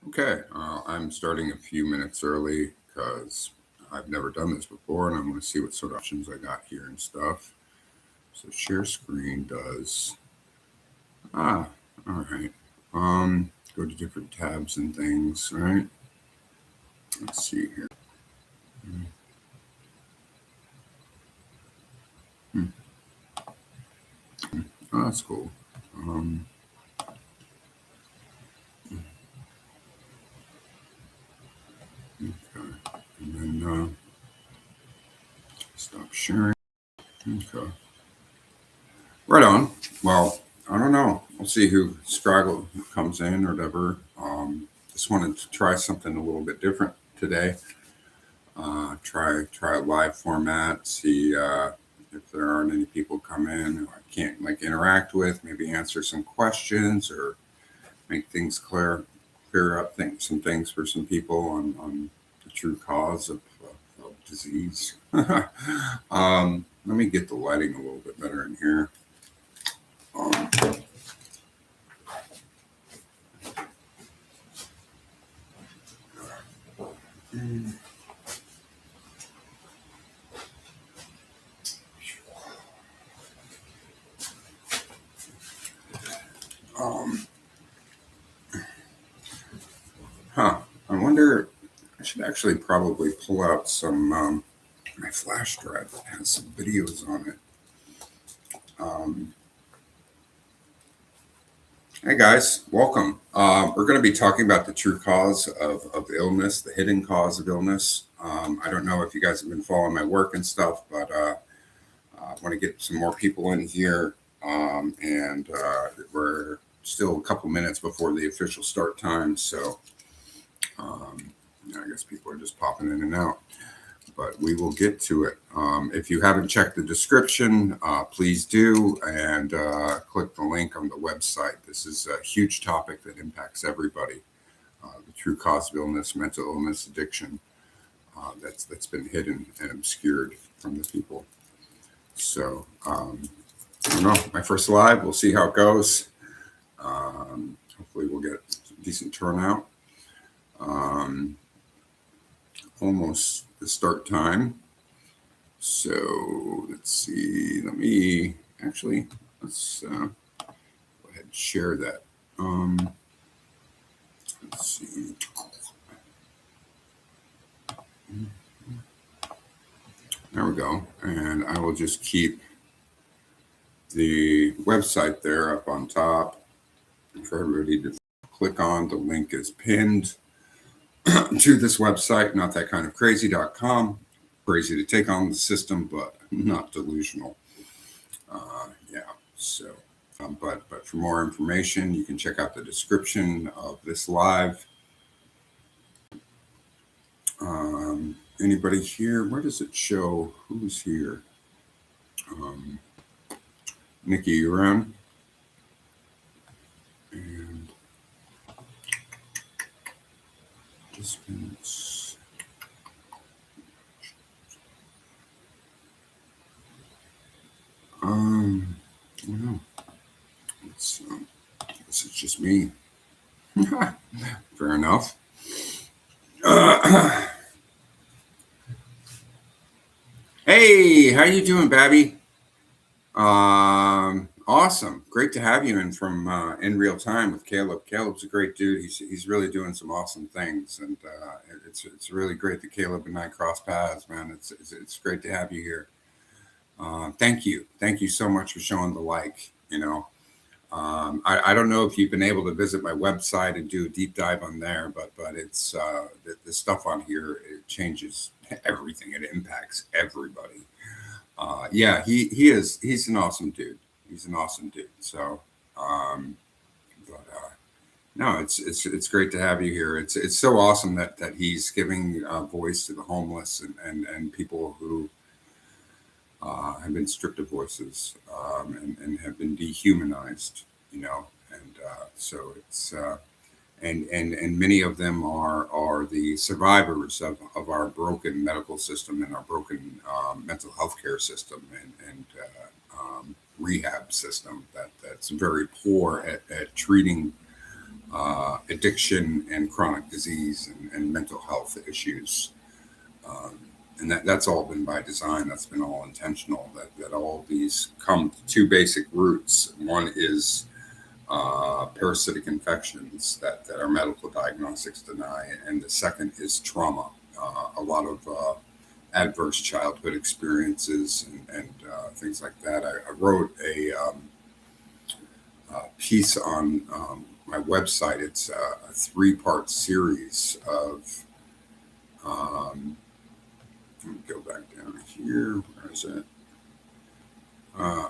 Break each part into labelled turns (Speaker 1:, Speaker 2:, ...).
Speaker 1: Okay, I'm starting a few minutes early because I've never done this before and I want to see what sort of options I got here and stuff. So share screen does, ah, all right. Go to different tabs and things, right? Let's see here. Hmm. Oh, that's cool. Um, okay. And then stop sharing. Okay. Right on. Well, I don't know. We'll see who comes in or whatever. Just wanted to try something a little bit different today. Try a live format. See if there aren't any people come in who I can't like interact with. Maybe answer some questions or make things clear up some things for some people on the true cause of disease. Let me get the lighting a little bit better in here. Um, um, huh. I wonder. I should actually probably pull out some my flash drive that has some videos on it. Um, Hey guys, welcome. We're going to be talking about the true cause of illness, the hidden cause of illness. I don't know if you guys have been following my work and stuff, but I want to get some more people in here. And we're still a couple minutes before the official start time. So um, I guess people are just popping in and out, but we will get to it. If you haven't checked the description, please do and click the link on the website. This is a huge topic that impacts everybody. The true cause of illness, mental illness, addiction, that's been hidden and obscured from the people. So I don't know. My first live. We'll see how it goes. Hopefully, we'll get a decent turnout. Almost the start time. So let's see. Let's go ahead and share that. Let's see. There we go. And I will just keep the website there up on top for everybody to click on. The link is pinned to this website, notthatkindofcrazy.com. Crazy to take on the system, but not delusional. Yeah, so, but for more information, you can check out the description of this live. Anybody here? Where does it show who's here? Nikki, you around? And participants. I don't know. This is just me. Fair enough. Hey, how you doing, Babby? Awesome. Great to have you in from in real time with Caleb. Caleb's a great dude. He's really doing some awesome things, and it's really great that Caleb and I cross paths, man. It's great to have you here. Thank you so much for showing the like. I don't know if you've been able to visit my website and do a deep dive on there, but it's the stuff on here, it changes everything. It impacts everybody. Yeah, he's an awesome dude. He's an awesome dude. So, but no, it's great to have you here. It's so awesome that he's giving voice to the homeless and people who have been stripped of voices and have been dehumanized. And so it's and many of them are the survivors of our broken medical system and our broken mental health care system and rehab system that's very poor at treating addiction and chronic disease and mental health issues. And that's all been by design. That's been all intentional. That all these come to two basic roots. One is parasitic infections that our medical diagnostics deny, and the second is trauma. A lot of adverse childhood experiences and things like that. I wrote a piece on my website. It's a three-part series of. Let me go back down here. Where is it?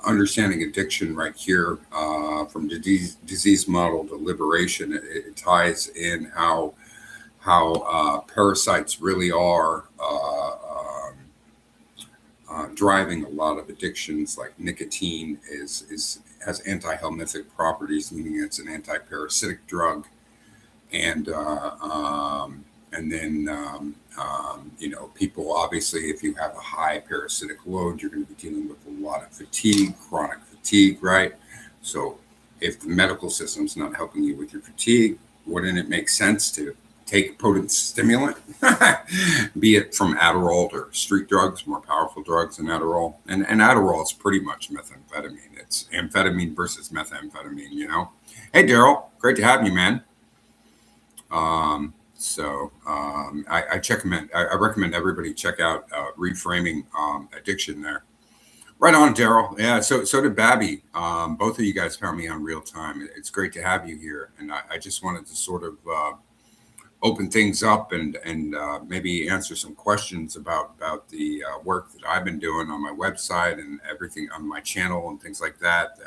Speaker 1: Understanding addiction right here, from disease model to liberation. It ties in how parasites really are driving a lot of addictions. Like nicotine has anti-helminthic properties, meaning it's an anti-parasitic drug, and then people, obviously, if you have a high parasitic load, you're going to be dealing with a lot of fatigue, chronic fatigue, right? So if the medical system's not helping you with your fatigue, wouldn't it make sense to take potent stimulant, be it from Adderall or street drugs, more powerful drugs than Adderall? And Adderall is pretty much methamphetamine. It's amphetamine versus methamphetamine, Hey, Daryl, great to have you, man. I recommend everybody check out Reframing Addiction there. Right on, Daryl. Yeah, so did Babby. Both of you guys found me on Real Time. It's great to have you here. And I just wanted to sort of open things up and maybe answer some questions about the work that I've been doing on my website and everything on my channel and things like that.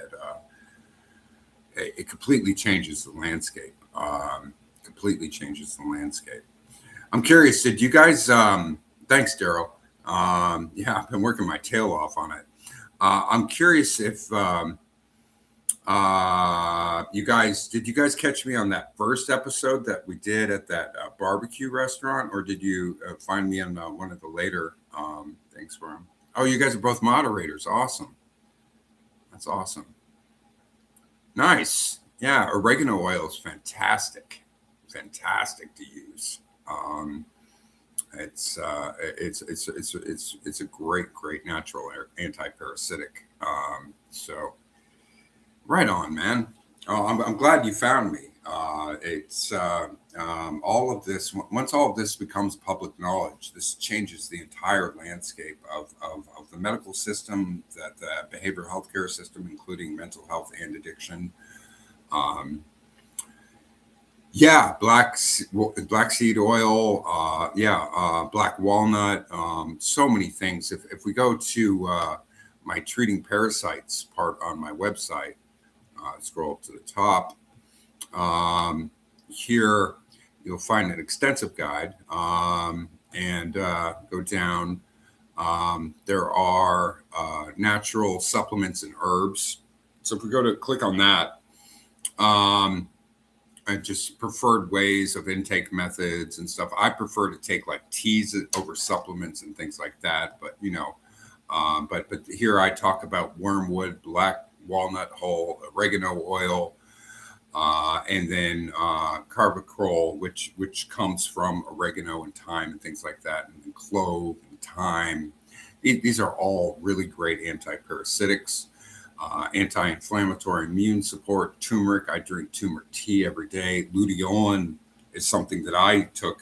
Speaker 1: It completely changes the landscape. Completely changes the landscape. I'm curious, did you guys, thanks, Daryl. I've been working my tail off on it. I'm curious if did you guys catch me on that first episode that we did at that barbecue restaurant, or did you find me on one of the later things for him? Oh, you guys are both moderators. Awesome. That's awesome. Nice. Yeah, oregano oil is fantastic to use. It's a great natural anti-parasitic. So right on, man. Oh, I'm glad you found me. All of this. Once all of this becomes public knowledge, this changes the entire landscape of the medical system, the behavioral healthcare system, including mental health and addiction. Black seed oil, black walnut, so many things. If we go to my treating parasites part on my website, scroll up to the top, here you'll find an extensive guide, and go down. There are natural supplements and herbs. So if we go to click on that, just preferred ways of intake methods and stuff. I prefer to take like teas over supplements and things like that. But but here I talk about wormwood, black walnut hull, oregano oil, and then carbacrol, which comes from oregano and thyme and things like that, and clove and thyme. These are all really great anti-parasitics. Anti-inflammatory, immune support. Turmeric, I drink turmeric tea every day. Luteolin is something that I took.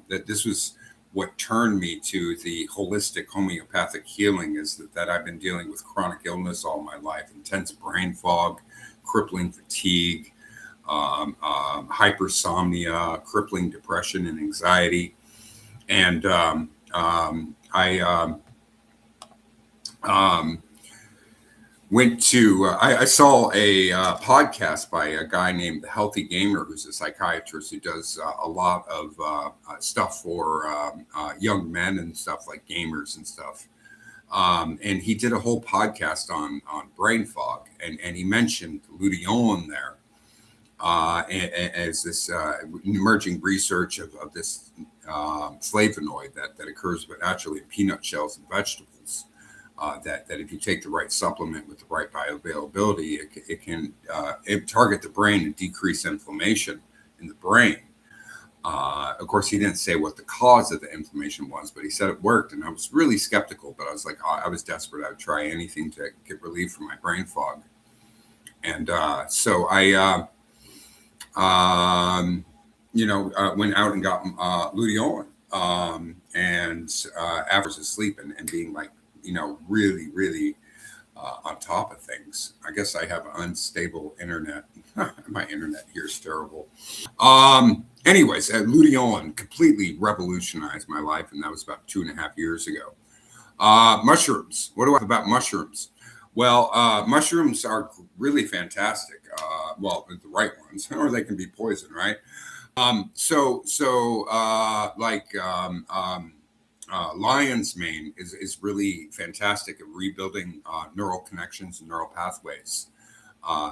Speaker 1: That this was what turned me to the holistic homeopathic healing, is that I've been dealing with chronic illness all my life, intense brain fog, crippling fatigue, hypersomnia, crippling depression and anxiety. And I saw a podcast by a guy named The Healthy Gamer, who's a psychiatrist who does a lot of stuff for young men and stuff, like gamers and stuff. And he did a whole podcast on brain fog, and he mentioned luteolin there as this emerging research of this flavonoid that occurs naturally in peanut shells and vegetables. That if you take the right supplement with the right bioavailability, it can target the brain and decrease inflammation. brain. Of course, he didn't say what the cause of the inflammation was, but he said it worked. And I was really skeptical, but I was like, I was desperate. I would try anything to get relief from my brain fog. And so I, went out and got luteolin. And hours of sleep and being like, really, really on top of things. I guess I have unstable internet. My internet here is terrible. Anyways, luteolin completely revolutionized my life, and that was about 2.5 years ago. Mushrooms. What do I have about mushrooms? Well, mushrooms are really fantastic. Well, the right ones, or they can be poison, right? Lion's mane is really fantastic at rebuilding neural connections and neural pathways.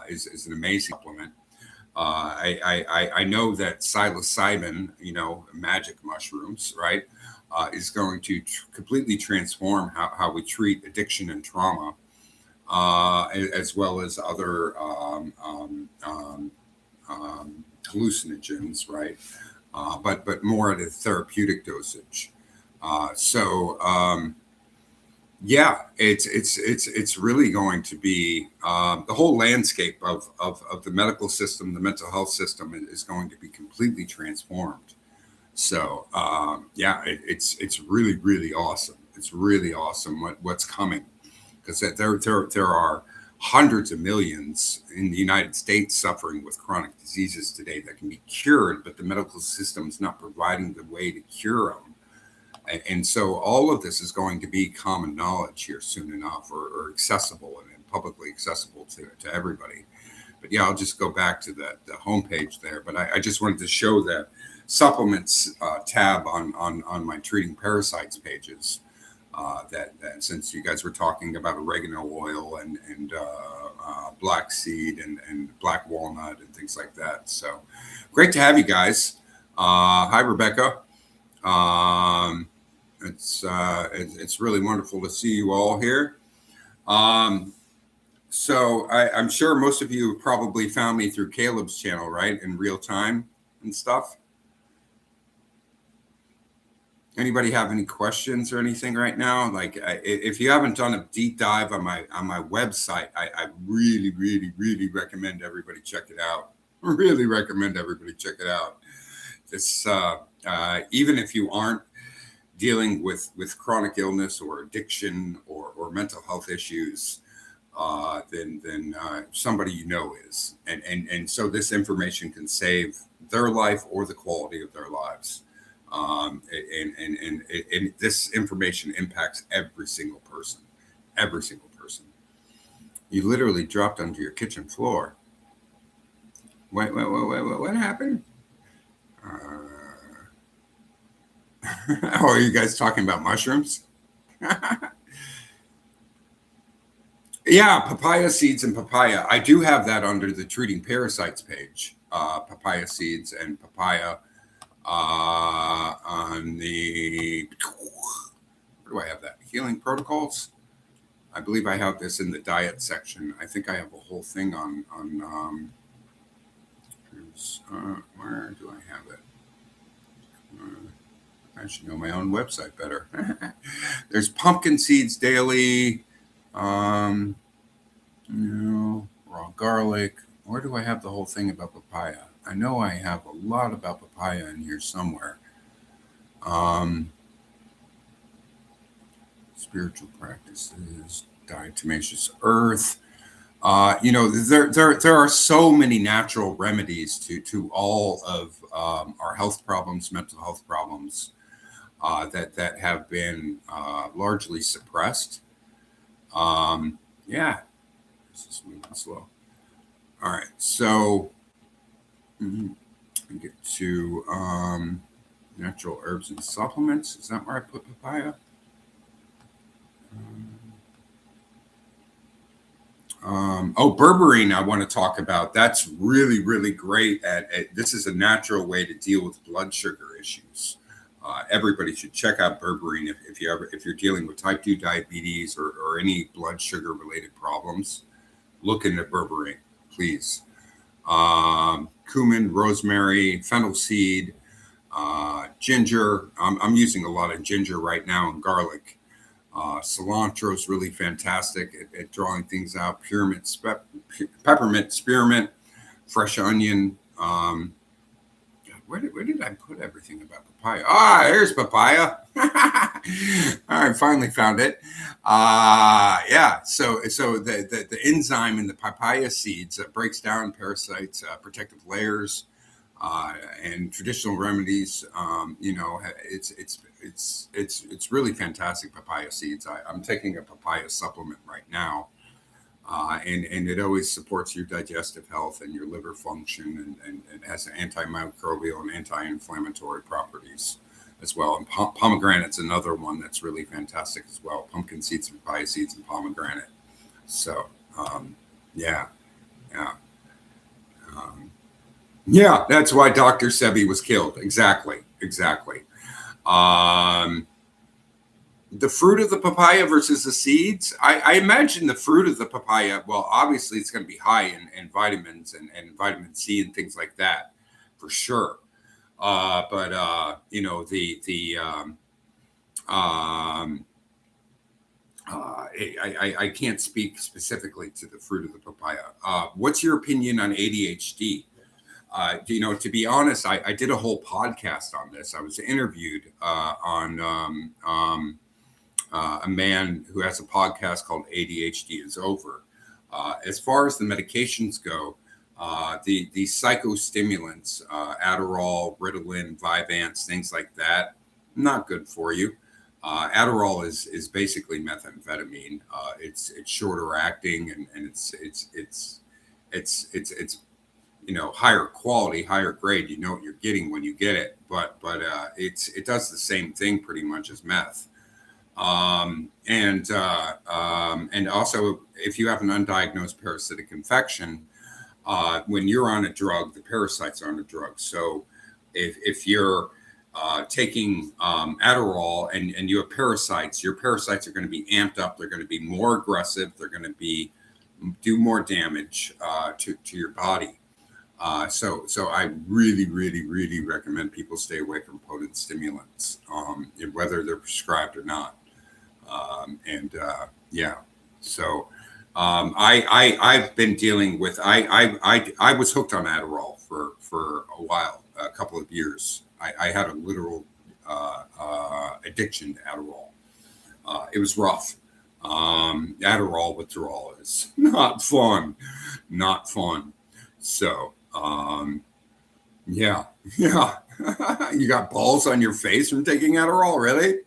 Speaker 1: Is an amazing supplement. I know that psilocybin, magic mushrooms, right, is going to completely transform how we treat addiction and trauma, as well as other hallucinogens, right? But more at a therapeutic dosage. Yeah, it's really going to be the whole landscape of the medical system, the mental health system is going to be completely transformed. So yeah, it's really, really awesome. It's really awesome what's coming, because there are hundreds of millions in the United States suffering with chronic diseases today that can be cured, but the medical system is not providing the way to cure them. And so all of this is going to be common knowledge here soon enough, or accessible and publicly accessible to everybody. But yeah, I'll just go back to the homepage there. But I just wanted to show that supplements tab on my treating parasites pages. That since you guys were talking about oregano oil and black seed and black walnut and things like that. So great to have you guys. Hi, Rebecca. It's really wonderful to see you all here. So I'm sure most of you probably found me through Caleb's channel, right, in real time and stuff. Anybody have any questions or anything right now? Like, if you haven't done a deep dive on my website, I really, really, really recommend everybody check it out. Really recommend everybody check it out. This even if you aren't dealing with chronic illness or addiction or mental health issues, then somebody is, and so this information can save their life or the quality of their lives. And this information impacts every single person. Every single person. You literally dropped onto your kitchen floor. Wait, what happened? Oh, are you guys talking about mushrooms? Yeah, papaya seeds and papaya. I do have that under the treating parasites page. Papaya seeds and papaya. On the, where do I have that? Healing protocols. I believe I have this in the diet section. I think I have a whole thing on where do I have it? I should know my own website better. There's pumpkin seeds daily. Raw garlic. Where do I have the whole thing about papaya? I know I have a lot about papaya in here somewhere. Spiritual practices, diatomaceous earth. There are so many natural remedies to all of our health problems, mental health problems, that have been largely suppressed. Yeah, this is moving slow. All right, so I get to natural herbs and supplements. Is that where I put papaya? Berberine I want to talk about. That's really, really great this is a natural way to deal with blood sugar issues. Everybody should check out berberine if you're dealing with type 2 diabetes or any blood sugar related problems. Look into berberine, please. cumin, rosemary, fennel seed, ginger. I'm using a lot of ginger right now and garlic. Cilantro is really fantastic at drawing things out. Peppermint, spearmint, fresh onion. Where did I put everything about papaya? Here's papaya. I finally found it. Yeah. So the enzyme in the papaya seeds breaks down parasites, protective layers, and traditional remedies. It's really fantastic. Papaya seeds. I'm taking a papaya supplement right now. And it always supports your digestive health and your liver function, and it has antimicrobial and anti-inflammatory properties as well. And pomegranate's another one that's really fantastic as well. Pumpkin seeds, papaya seeds, and pomegranate. So, yeah, yeah, yeah. That's why Dr. Sebi was killed. Exactly, exactly. The fruit of the papaya versus the seeds. I imagine the fruit of the papaya, well, obviously it's going to be high in vitamins and vitamin C and things like that, for sure. But I can't speak specifically to the fruit of the papaya. What's your opinion on ADHD? To be honest, I did a whole podcast on this. I was interviewed on a man who has a podcast called ADHD is Over. As far as the medications go, the psychostimulants, Adderall, Ritalin, Vyvanse, things like that, not good for you. Adderall is basically methamphetamine. It's shorter acting, and it's higher quality, higher grade. You know what you're getting when you get it, but it does the same thing pretty much as meth. And also, if you have an undiagnosed parasitic infection, when you're on a drug, the parasites are on a drug. So if you're taking Adderall and you have parasites, your parasites are going to be amped up. They're going to be more aggressive. They're going to do more damage to your body. So I really, really, really recommend people stay away from potent stimulants, whether they're prescribed or not. Yeah, so I've been dealing with I was hooked on Adderall for a while, a couple of years. I had a literal addiction to Adderall. It was rough. Adderall withdrawal is not fun, not fun. So yeah. You got balls on your face from taking Adderall, really?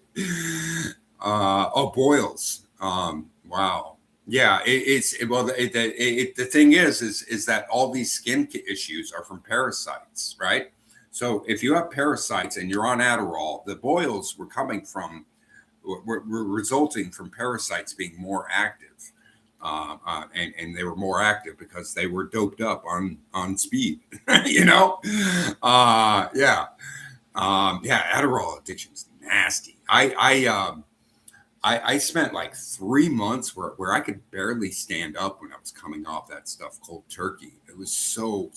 Speaker 1: Boils. Wow. Yeah, the thing is that all these skin issues are from parasites, right? So if you have parasites and you're on Adderall, the boils were resulting from parasites being more active. And they were more active because they were doped up on speed, Yeah. Adderall addiction is nasty. I spent like 3 months where I could barely stand up when I was coming off that stuff cold turkey. It was so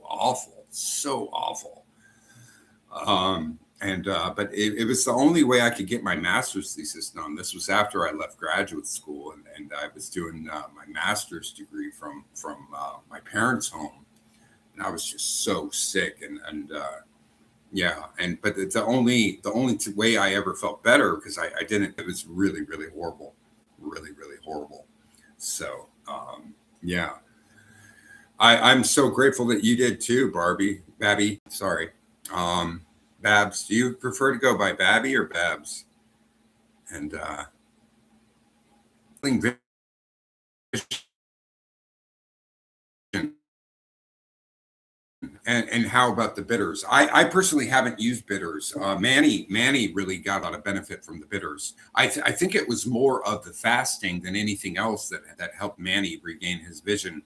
Speaker 1: awful, so awful. But it was the only way I could get my master's thesis done. This was after I left graduate school, and I was doing my master's degree from my parents' home, and I was just so sick, but the only way I ever felt better, because I didn't. It was really, really horrible, really, really horrible. So yeah, I'm so grateful that you did too, Babby. Sorry. Babs, do you prefer to go by Babby or Babs? And and how about the bitters? I personally haven't used bitters. Manny really got a lot of benefit from the bitters. I think it was more of the fasting than anything else that helped Manny regain his vision.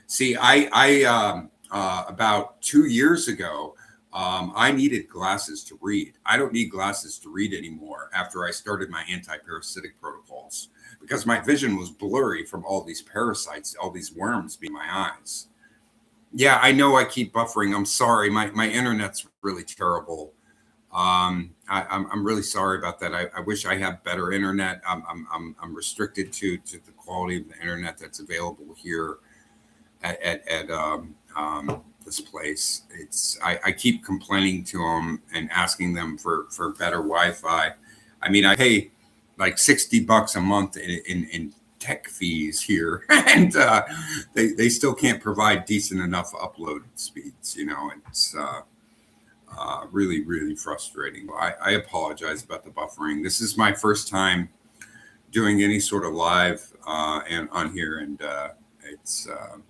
Speaker 1: See, I about 2 years ago, I needed glasses to read. I don't need glasses to read anymore after I started my anti-parasitic protocols, because my vision was blurry from all these parasites, all these worms being in my eyes. Yeah, I know I keep buffering. I'm sorry. My internet's really terrible. I'm really sorry about that. I wish I had better internet. I'm restricted to the quality of the internet that's available here at this place. I keep complaining to them and asking them for better Wi-Fi. I mean, I pay like $60 a month in tech fees here, and they still can't provide decent enough upload speeds. It's really frustrating. I apologize about the buffering. This is my first time doing any sort of live and on here, and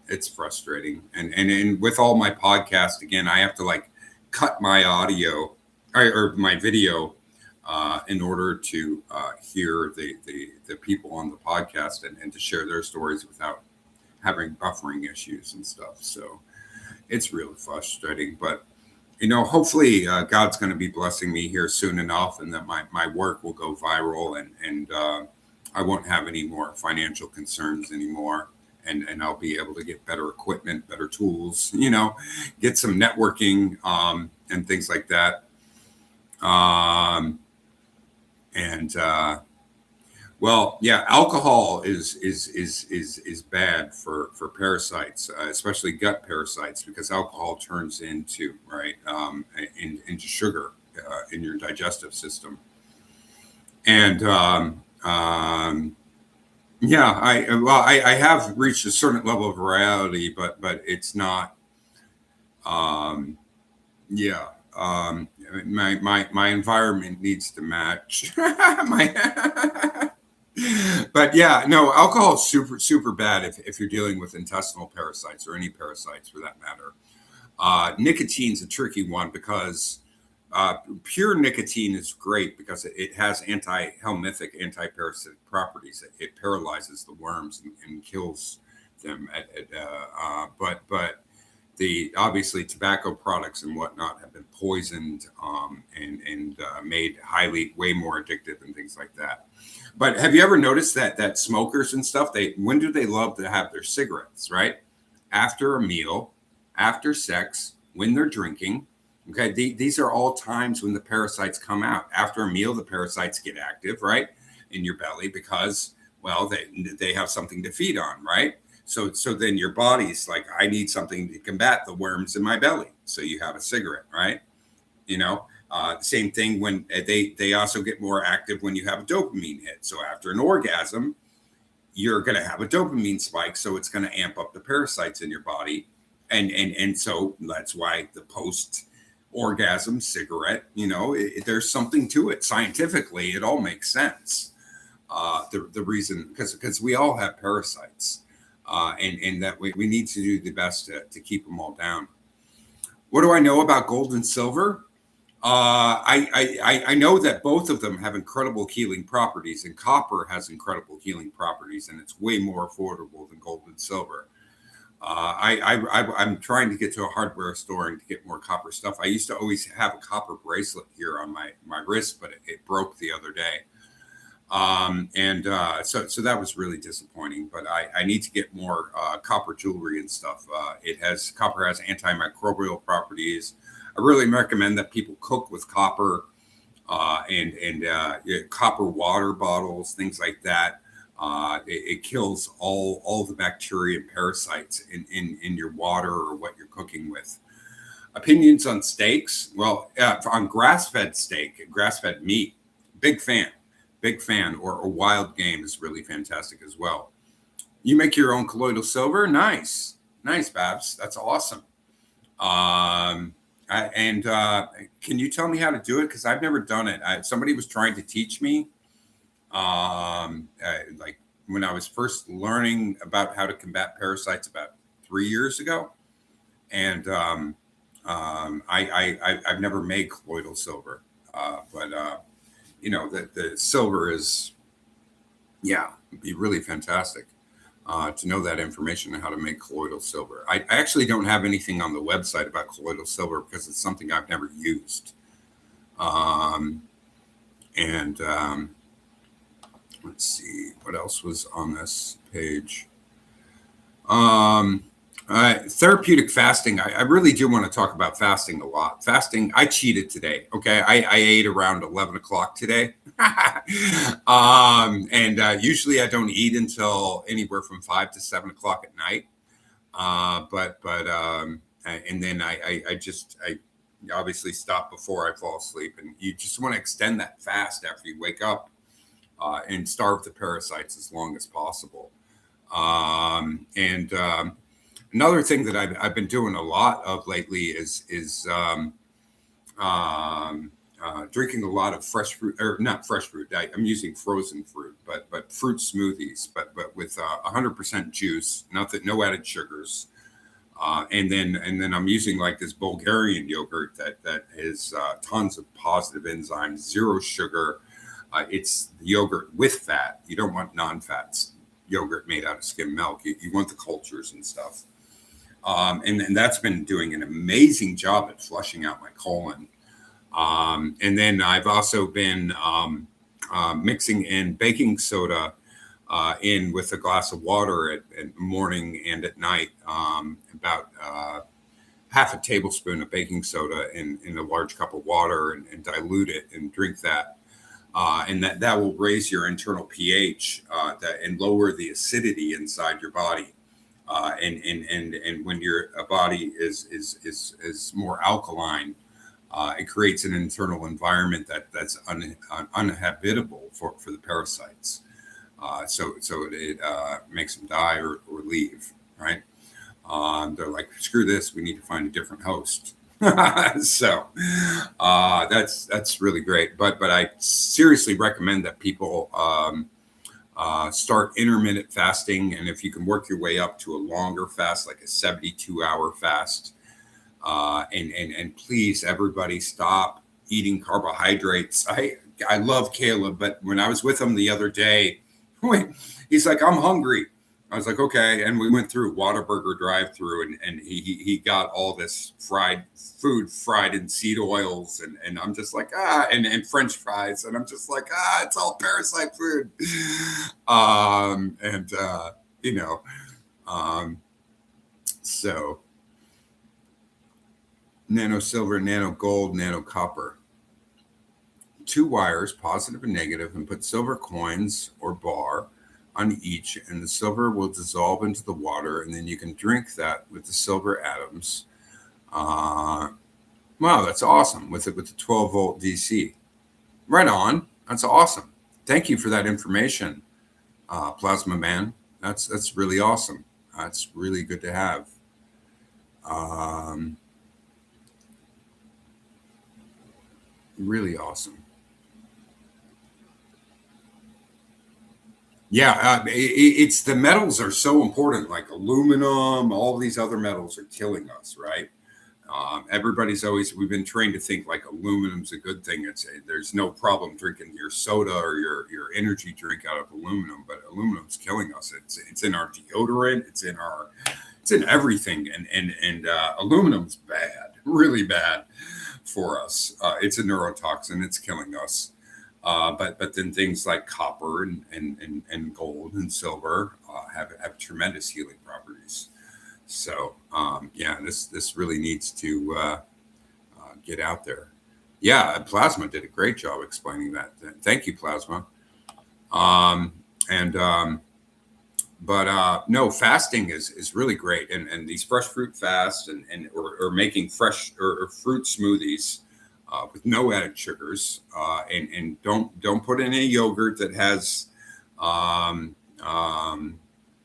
Speaker 1: it's frustrating. And with all my podcast, again, I have to like cut my audio or my video in order to hear the people on the podcast and to share their stories without having buffering issues and stuff. So it's really frustrating, but hopefully God's going to be blessing me here soon enough, and that my work will go viral, and I won't have any more financial concerns anymore. And I'll be able to get better equipment, better tools, get some networking and things like that. And well, yeah, alcohol is bad for parasites, especially gut parasites, because alcohol turns into into sugar in your digestive system. And yeah, I have reached a certain level of reality, but it's not. Yeah, my environment needs to match my. But yeah, no, alcohol is super bad if you're dealing with intestinal parasites or any parasites for that matter. Nicotine's a tricky one because pure nicotine is great because it has anti-helminthic, anti-parasitic properties. It paralyzes the worms and kills them. But the obviously tobacco products and whatnot have been poisoned and made way more addictive and things like that. But have you ever noticed that smokers and stuff, when do they love to have their cigarettes, right? After a meal, after sex, when they're drinking. Okay, these are all times when the parasites come out. After a meal, the parasites get active, right, in your belly because, well, they have something to feed on, right? So then your body's like, I need something to combat the worms in my belly. So you have a cigarette, right? Same thing when they also get more active when you have a dopamine hit. So after an orgasm, you're going to have a dopamine spike. So it's going to amp up the parasites in your body. And so that's why the post orgasm cigarette, there's something to it. Scientifically, it all makes sense. The reason, because we all have parasites and that we need to do the best to keep them all down. What do I know about gold and silver? I know that both of them have incredible healing properties, and copper has incredible healing properties, and it's way more affordable than gold and silver. I'm trying to get to a hardware store and to get more copper stuff. I used to always have a copper bracelet here on my wrist, but it broke the other day. So that was really disappointing, but I need to get more copper jewelry and stuff. Copper has antimicrobial properties. I really recommend that people cook with copper and copper water bottles, things like that. It kills all the bacteria and parasites in your water or what you're cooking with. Opinions on steaks? Well, on grass-fed steak, grass-fed meat, big fan. Or wild game is really fantastic as well. You make your own colloidal silver? Nice, Babs. That's awesome. Can you tell me how to do it? Because I've never done it. Somebody was trying to teach me. Like when I was first learning about how to combat parasites about 3 years ago, and I've never made colloidal silver, but the silver is, it'd be really fantastic to know that information on how to make colloidal silver. I actually don't have anything on the website about colloidal silver because it's something I've never used. Let's see what else was on this page. Therapeutic fasting. I really do want to talk about fasting a lot. Fasting, I cheated today. Okay. I ate around 11 o'clock today. And usually I don't eat until anywhere from 5 to 7 o'clock at night. And then I obviously stop before I fall asleep. And you just want to extend that fast after you wake up and starve the parasites as long as possible. Another thing that I've been doing a lot of lately is drinking a lot of fresh fruit, or not fresh fruit. I'm using frozen fruit, but fruit smoothies, but with 100% juice, no added sugars. And then I'm using like this Bulgarian yogurt that has tons of positive enzymes, zero sugar. It's yogurt with fat. You don't want non-fat yogurt made out of skim milk. You want the cultures and stuff. And that's been doing an amazing job at flushing out my colon. And then I've also been mixing in baking soda in with a glass of water at morning and at night, about half a tablespoon of baking soda in a large cup of water, and dilute it and drink that. And that will raise your internal pH and lower the acidity inside your body. And when your body is more alkaline, it creates an internal environment that's uninhabitable for the parasites. So it makes them die or leave, right? They're like, screw this, we need to find a different host. So that's really great. But I seriously recommend that people start intermittent fasting, and if you can work your way up to a longer fast, like a 72-hour fast, and please, everybody, stop eating carbohydrates. I love Caleb, but when I was with him the other day, he's like, I'm hungry. I was like, okay. And we went through Whataburger drive-through, and he got all this fried food fried in seed oils, and I'm just like, and French fries, and I'm just like, it's all parasite food. So nano silver, nano gold, nano copper. 2 wires, positive and negative, and put silver coins or bar on each, and the silver will dissolve into the water, and then you can drink that with the silver atoms. Wow, that's awesome, with the 12-volt DC. Right on. That's awesome. Thank you for that information, Plasma Man. That's really awesome. That's really good to have. Really awesome. Yeah, it's the metals are so important, like aluminum, all these other metals are killing us, right? We've been trained to think like aluminum's a good thing. There's no problem drinking your soda or your energy drink out of aluminum, but aluminum's killing us. It's in our deodorant, it's in everything, and aluminum's bad, really bad for us. It's a neurotoxin, it's killing us. But then things like copper and gold and silver have tremendous healing properties. So this really needs to get out there. Yeah, Plasma did a great job explaining that. Thank you, Plasma. No, fasting is really great, and these fresh fruit fasts or making fresh or fruit smoothies. With no added sugars, and don't put in any yogurt that has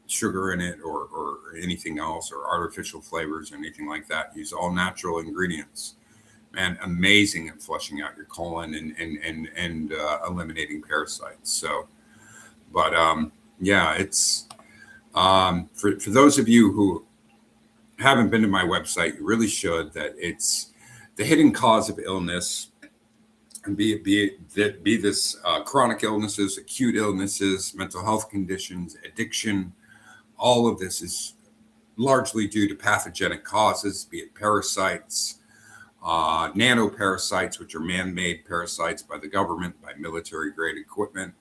Speaker 1: sugar in it or anything else, or artificial flavors or anything like that. Use all natural ingredients. Man, amazing at flushing out your colon and eliminating parasites. So, but it's for those of you who haven't been to my website, you really should. That it's the hidden cause of illness, and be this chronic illnesses, acute illnesses, mental health conditions, addiction. All of this is largely due to pathogenic causes, be it parasites, nanoparasites, which are man-made parasites by the government, by military-grade equipment,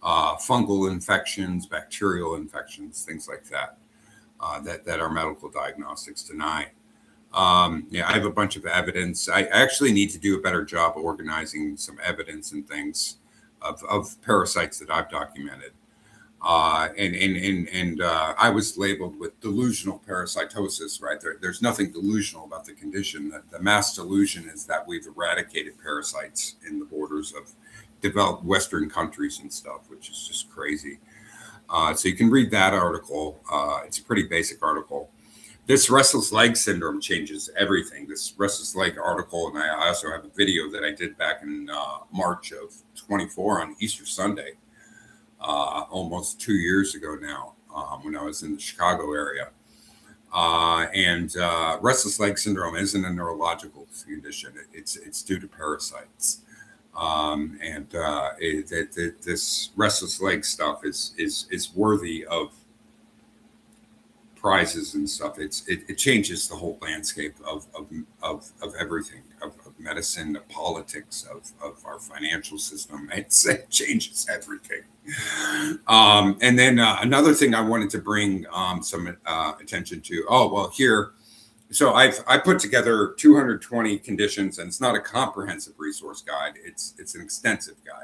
Speaker 1: fungal infections, bacterial infections, things like that. that our medical diagnostics deny. Yeah, I have a bunch of evidence. I actually need to do a better job organizing some evidence and things of parasites that I've documented. And I was labeled with delusional parasitosis, right? There's nothing delusional about the condition. The mass delusion is that we've eradicated parasites in the borders of developed Western countries and stuff, which is just crazy. So you can read that article. It's a pretty basic article. This restless leg syndrome changes everything. This restless leg article, and I also have a video that I did back in March of 24 on Easter Sunday, almost 2 years ago now, when I was in the Chicago area. And restless leg syndrome isn't a neurological condition. It's due to parasites. This restless leg stuff is worthy of prizes and stuff. It changes the whole landscape of everything, of medicine, of politics, of our financial system. It changes everything. And then another thing I wanted to bring some attention to. Oh, well, here. So I put together 220 conditions, and it's not a comprehensive resource guide. It's an extensive guide.